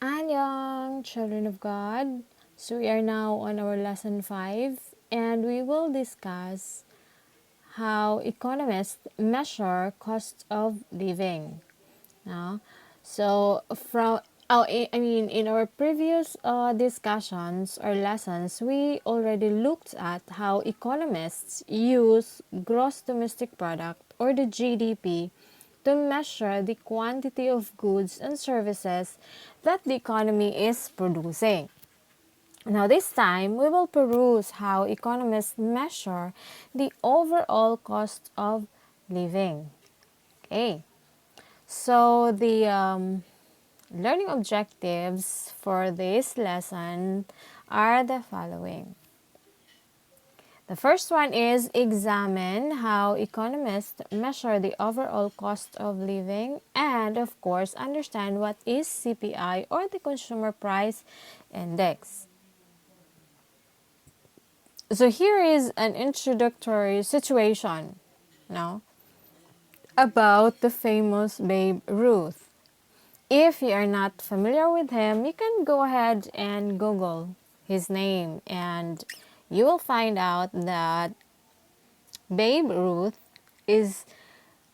Annyeong, children of God. So we are now on our lesson 5 and we will discuss how economists measure cost of living. No? So from in our previous discussions or lessons, we already looked at how economists use gross domestic product or the GDP to measure the quantity of goods and services that the economy is producing. Now, this time, we will peruse how economists measure the overall cost of living. Okay, so the learning objectives for this lesson are the following. The first one is examine how economists measure the overall cost of living and, of course, understand what is CPI or the Consumer Price Index. So here is an introductory situation now about the famous Babe Ruth. If you are not familiar with him, you can go ahead and Google his name and you will find out that Babe Ruth is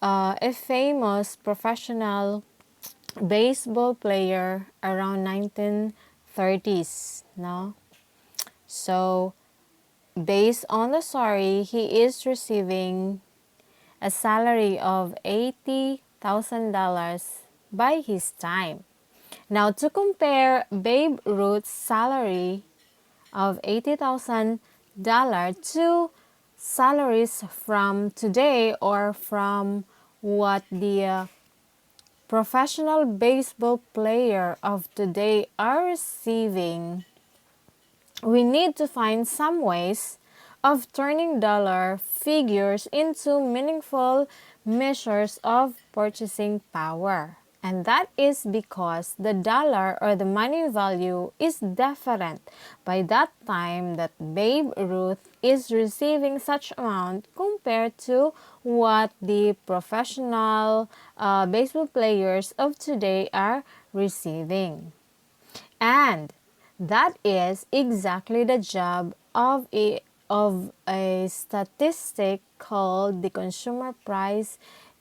a famous professional baseball player around 1930s. No? So, based on the story, he is receiving a salary of $80,000 by his time. Now, to compare Babe Ruth's salary of $80,000 to salaries from today or from what the professional baseball player of today are receiving, we need to find some ways of turning dollar figures into meaningful measures of purchasing power. And that is because the dollar or the money value is different by that time that Babe Ruth is receiving such amount compared to what the professional baseball players of today are receiving. And that is exactly the job of a statistic called the Consumer Price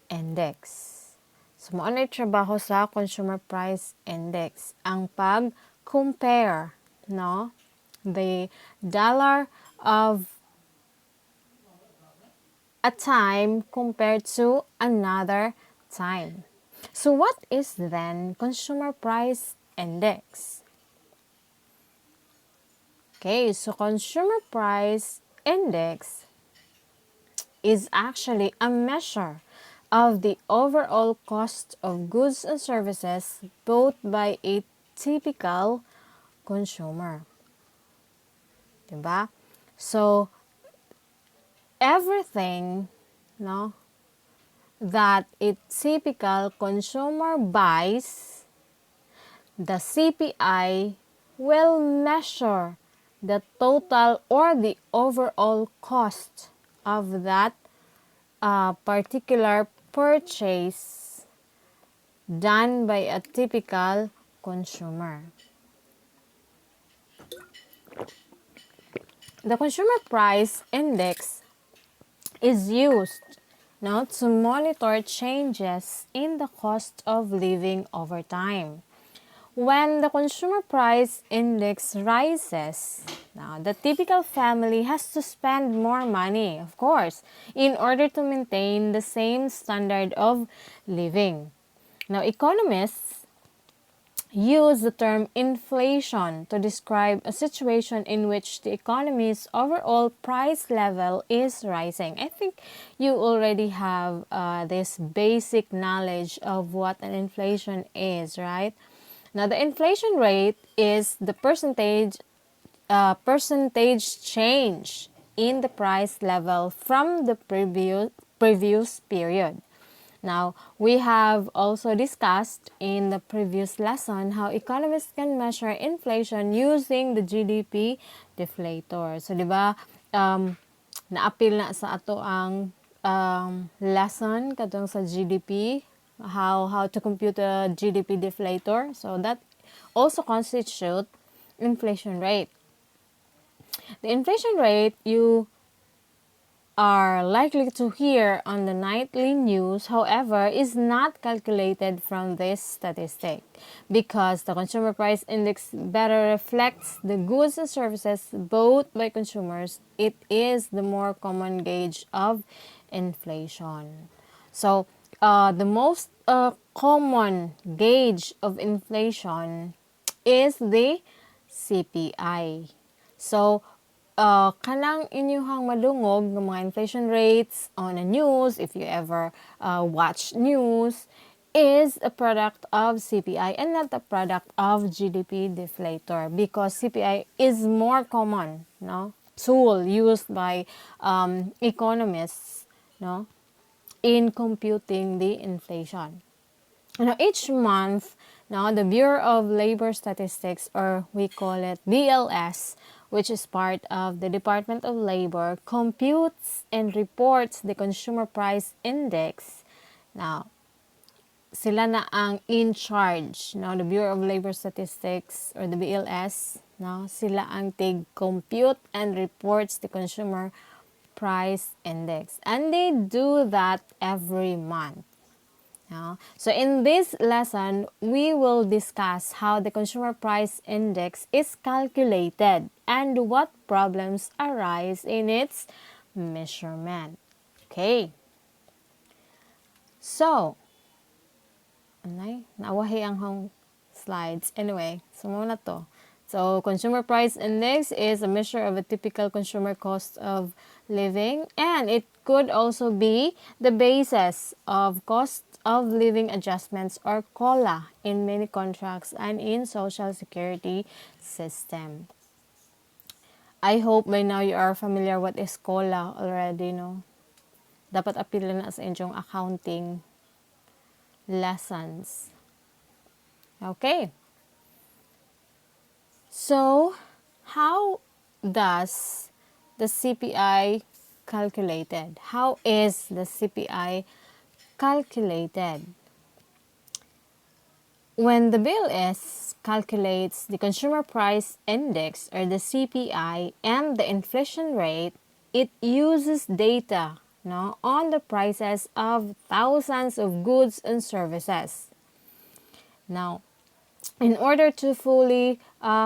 Index. So, mo na trabaho sa Consumer Price Index. Ang pag-compare, no? The dollar of a time compared to another time. So, what is then Consumer Price Index? Okay, so Consumer Price Index is actually a measure of the overall cost of goods and services bought by a typical consumer. Diba? So, everything, no, that a typical consumer buys, the CPI will measure the total or the overall cost of that particular purchase done by a typical consumer. The Consumer Price Index is used now to monitor changes in the cost of living over time. When the Consumer Price Index rises, now the typical family has to spend more money, of course, in order to maintain the same standard of living. Now, economists use the term inflation to describe a situation in which the economy's overall price level is rising. I think you already have this basic knowledge of what an inflation is, right? Now, the inflation rate is the percentage change in the price level from the previous period. Now, we have also discussed in the previous lesson how economists can measure inflation using the GDP deflator. So, di ba, naapil na sa ato ang lesson katong sa GDP, how to compute a GDP deflator. So, that also constitute inflation rate. The inflation rate you are likely to hear on the nightly news, however, is not calculated from this statistic because the consumer price index better reflects the goods and services bought by consumers. It is the more common gauge of inflation. So, the most common gauge of inflation is the CPI. So, kanang inyuhang madungog ng mga inflation rates on the news, if you ever watch news, is a product of CPI and not a product of GDP deflator because CPI is more common, no, tool used by economists, no, in computing the inflation. Now, each month, now the Bureau of Labor Statistics, or we call it BLS, which is part of the Department of Labor, computes and reports the Consumer Price Index. Now, sila na ang in charge. Now, the Bureau of Labor Statistics, or the BLS, now, sila ang compute and reports the Consumer Price Index. And they do that every month. So in this lesson, we will discuss how the Consumer Price Index is calculated and what problems arise in its measurement. Okay. So, nawahi ang slides. Anyway, sumama na to. So, Consumer Price Index is a measure of a typical consumer cost of living, and it could also be the basis of cost of living adjustments, or COLA, in many contracts and in Social Security system. I hope by now you are familiar what is COLA already, no? Dapat appeal na sa inyong accounting lessons. Okay. So, how does the CPI calculated? How is the CPI calculated? When the BLS calculates the Consumer Price Index, or the CPI, and the inflation rate, it uses data, no, on the prices of thousands of goods and services. Now, in order to fully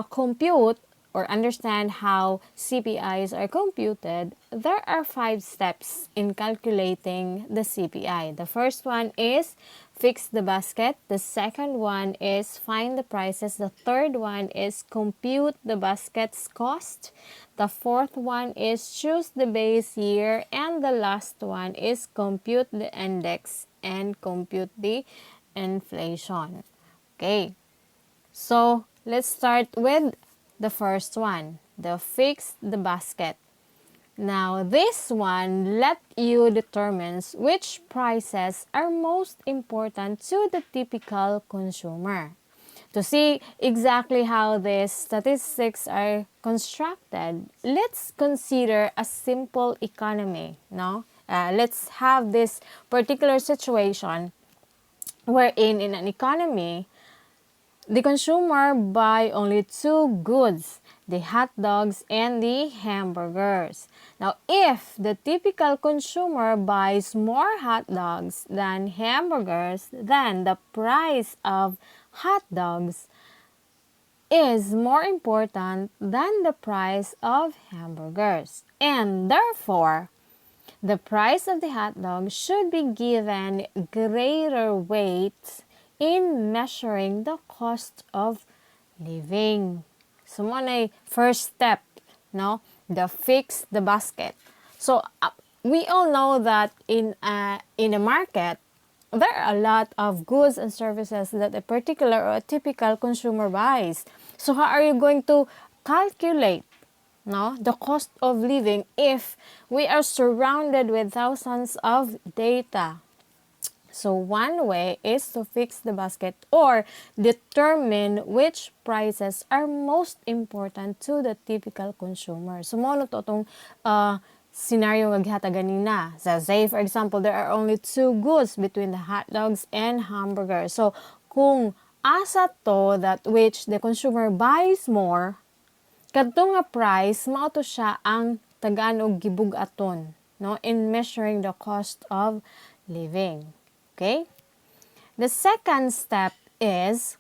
compute or understand how CPIs are computed, there are 5 steps in calculating the CPI. The first one is fix the basket. The second one is find the prices. The third one is compute the basket's cost. The fourth one is choose the base year. And the last one is compute the index and compute the inflation. Okay. So, let's start with the first one, the fix the basket. Now, this one let you determine which prices are most important to the typical consumer. To see exactly how these statistics are constructed, let's consider a simple economy. No? Let's have this particular situation wherein in an economy, the consumer buy only 2 goods, the hot dogs and the hamburgers. Now, if the typical consumer buys more hot dogs than hamburgers, then the price of hot dogs is more important than the price of hamburgers. And therefore, the price of the hot dog should be given greater weight in measuring the cost of living. So, mo first step, no? The fix the basket. So, we all know that in a market, there are a lot of goods and services that a particular or a typical consumer buys. So, how are you going to calculate, no, the cost of living if we are surrounded with thousands of data? So one way is to fix the basket or determine which prices are most important to the typical consumer. So mo to itong scenario nga gihata ganina. So say for example, there are only 2 goods between the hot dogs and hamburgers. So kung asa to that which the consumer buys more, kadto nga price mao to siya ang tagaan og gibug-aton, no, in measuring the cost of living. Okay? The second step is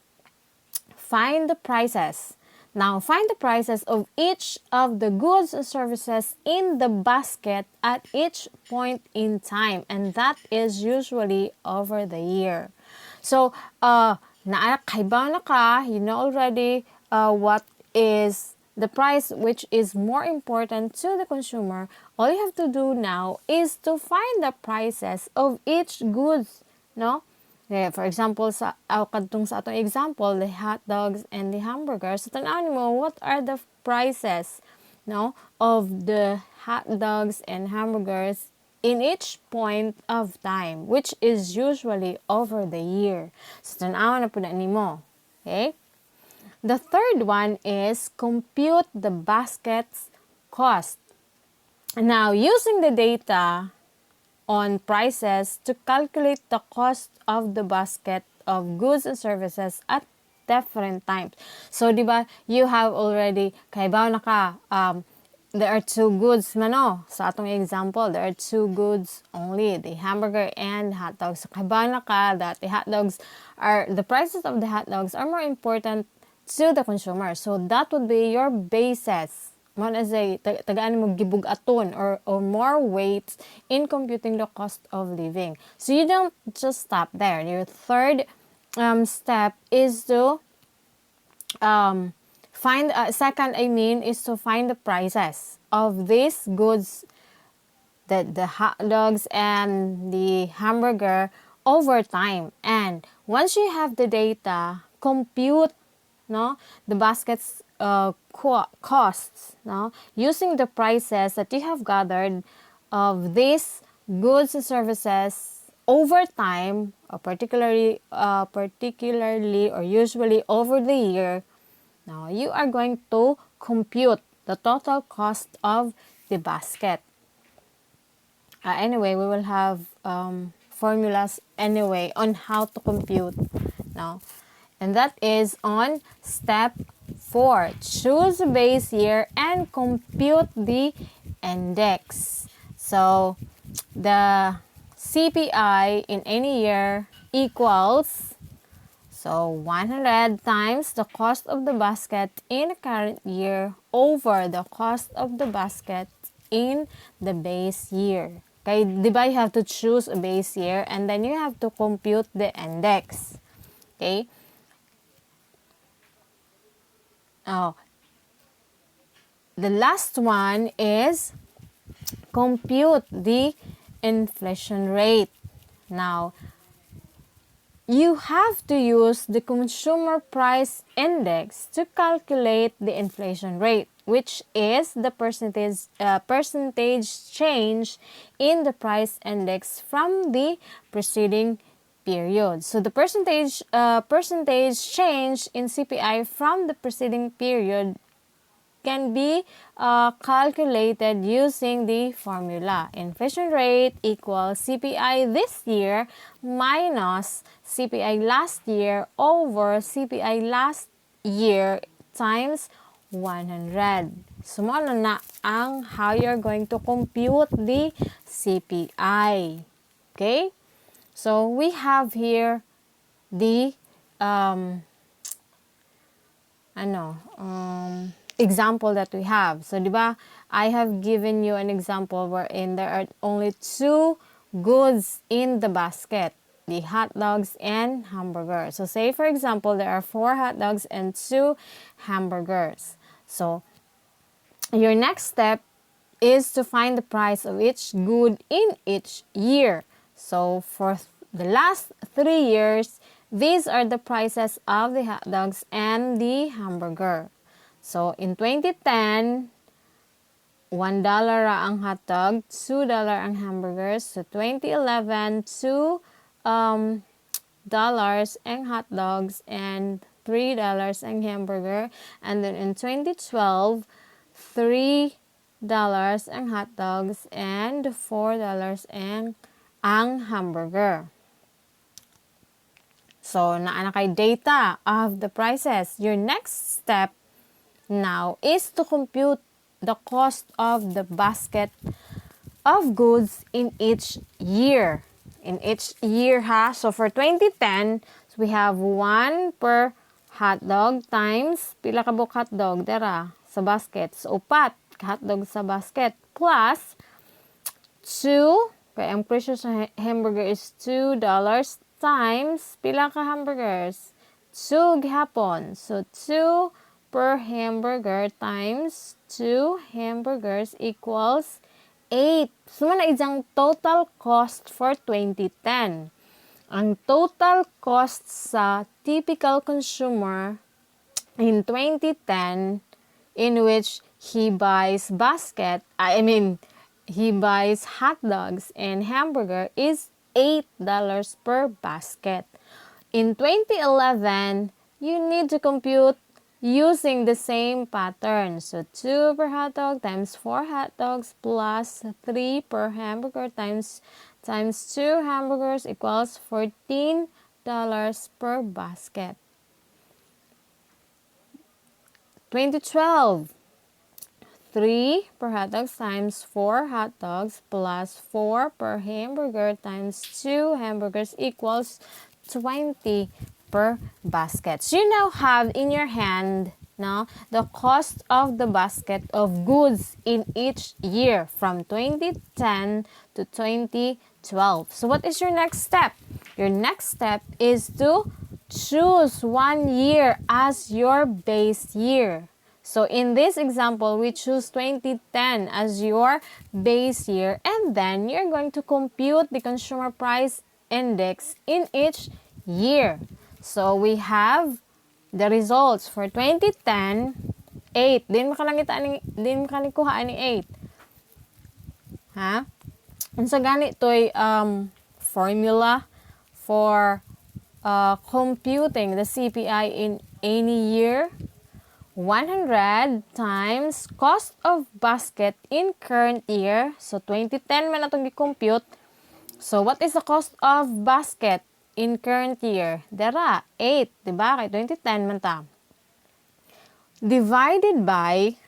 find the prices. Now, find the prices of each of the goods and services in the basket at each point in time, and that is usually over the year. So, nakaibaw na ka, you know already what is the price which is more important to the consumer. All you have to do now is to find the prices of each goods, no? For example, sa kadtong sa atong example, the hot dogs and the hamburgers. So, tanaw mo, what are the prices, no, of the hot dogs and hamburgers in each point of time, which is usually over the year. So, tanaw na po na nimo. Okay? The third one is compute the basket's cost. Now, using the data on prices to calculate the cost of the basket of goods and services at different times. So, di ba, you have already, kaibaw na ka, there are two goods mano. Sa atong example, there are two goods only, the hamburger and hot dogs. So, kaibaw na ka that the prices of the hot dogs are more important to the consumer. So, that would be your basis. One is tagaan mo gibug-aton or more weight in computing the cost of living. So you don't just stop there. Your third step is to is to find the prices of these goods, the hot dogs and the hamburger over time. And once you have the data, compute, no, the basket's costs, no, using the prices that you have gathered of these goods and services over time, or particularly or usually over the year. Now you are going to compute the total cost of the basket. Anyway, we will have formulas anyway on how to compute now. And that is on step 4. Choose a base year and compute the index. So, the CPI in any year equals, so 100 times the cost of the basket in the current year over the cost of the basket in the base year. Okay, diba, you have to choose a base year and then you have to compute the index. Okay. Oh, the last one is compute the inflation rate. Now, you have to use the consumer price index to calculate the inflation rate, which is the percentage change in the price index from the preceding period. So the percentage change in CPI from the preceding period can be calculated using the formula. Inflation rate equals CPI this year minus CPI last year over CPI last year times 100. So, ano na ang how you're going to compute the CPI. Okay? So, we have here the example that we have. So, di ba, I have given you an example wherein there are only two goods in the basket, the hot dogs and hamburgers. So, say for example, there are 4 hot dogs and 2 hamburgers. So, your next step is to find the price of each good in each year. So, for the last 3 years, these are the prices of the hot dogs and the hamburger. So, in 2010, $1 ang hot dog, $2 ang hamburgers. So, 2011, $2 ang hot dogs and $3 ang hamburger. And then in 2012, $3 ang hot dogs and $4 ang hamburger. So, naa na kay data of the prices. Your next step now is to compute the cost of the basket of goods in each year. In each year, ha? So, for 2010, so we have 1 per hotdog times, pila ka buk hotdog, dara, sa basket. So, 4 hotdog sa basket. Plus, 2, kaya ang presyo sa hamburger is $2 times, pila ka hamburgers? 2 gihapon. So, 2 per hamburger times 2 hamburgers equals 8. So, na isang total cost for 2010. Ang total cost sa typical consumer in 2010 in which he buys he buys hot dogs and hamburger is $8 per basket. In 2011, you need to compute using the same pattern. So, 2 per hot dog times 4 hot dogs plus 3 per hamburger times 2 hamburgers equals $14 per basket. 2012, 3 per hot dogs times 4 hot dogs plus 4 per hamburger times 2 hamburgers equals 20 per basket. So you now have in your hand now the cost of the basket of goods in each year from 2010 to 2012. So what is your next step? Your next step is to choose 1 year as your base year. So in this example, we choose 2010 as your base year, and then you're going to compute the consumer price index in each year. So we have the results for 2010, 8. Din makalikuhaan ni 8. Ha? And so ganito'y formula for computing the CPI in any year. 100 times cost of basket in current year. So, 2010 man itong i-compute. So, what is the cost of basket in current year? Dara, 8. Diba? Kay 2010 man ta. Divided by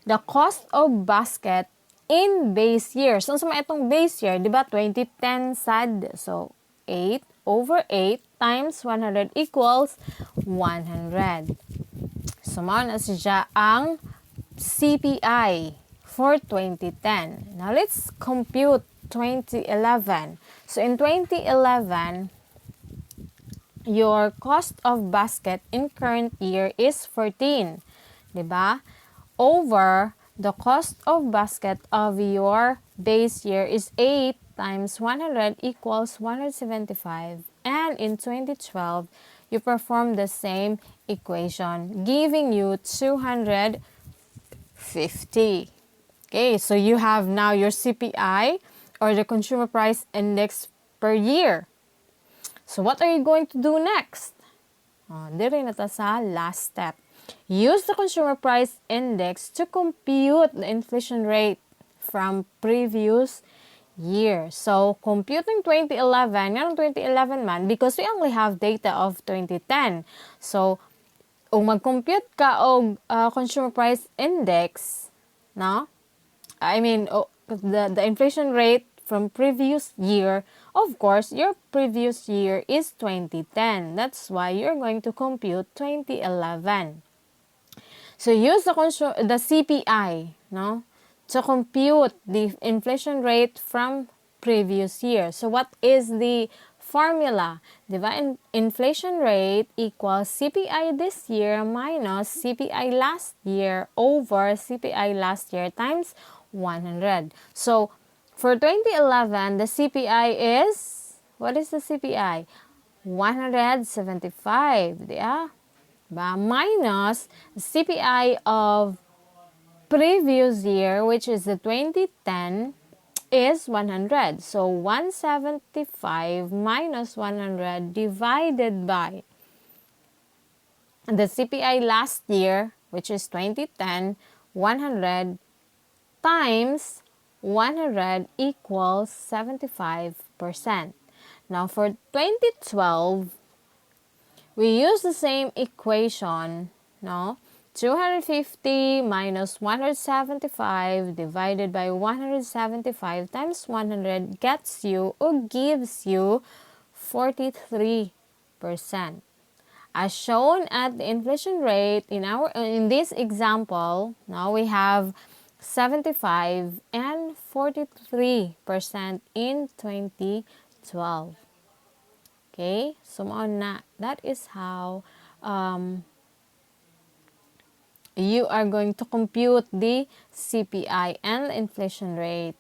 the cost of basket in base year. So, sa itong base year, diba? 2010 sad. So, 8 over 8 times 100 equals 100. So, mao na siya ang CPI for 2010. Now, let's compute 2011. So, in 2011, your cost of basket in current year is 14. Diba? Over the cost of basket of your base year is 8 times 100 equals 175. And in 2012, you perform the same equation, giving you 250. Okay, so you have now your CPI or the consumer price index per year. So what are you going to do next? Diri na ta sa last step. Use the consumer price index to compute the inflation rate from previous year. So, computing 2011, yan 2011 man, because we only have data of 2010. So, kung mag-compute ka og consumer price index, no? The inflation rate from previous year, of course, your previous year is 2010. That's why you're going to compute 2011. So, use the CPI, no? To compute the inflation rate from previous year. So, what is the formula? Diba? Inflation rate equals CPI this year minus CPI last year over CPI last year times 100. So, for 2011, the CPI is, what is the CPI? 175. Yeah? Minus CPI of previous year, which is the 2010, is 100. So, 175 minus 100 divided by the CPI last year, which is 2010, 100 times 100 equals 75%. Now, for 2012, We use the same equation, no? 250 minus 175 divided by 175 times 100 gets you or gives you 43%. As shown at the inflation rate in this example, now we have 75 and 43% in 2012. Okay, so na. That is how you are going to compute the CPI and the inflation rate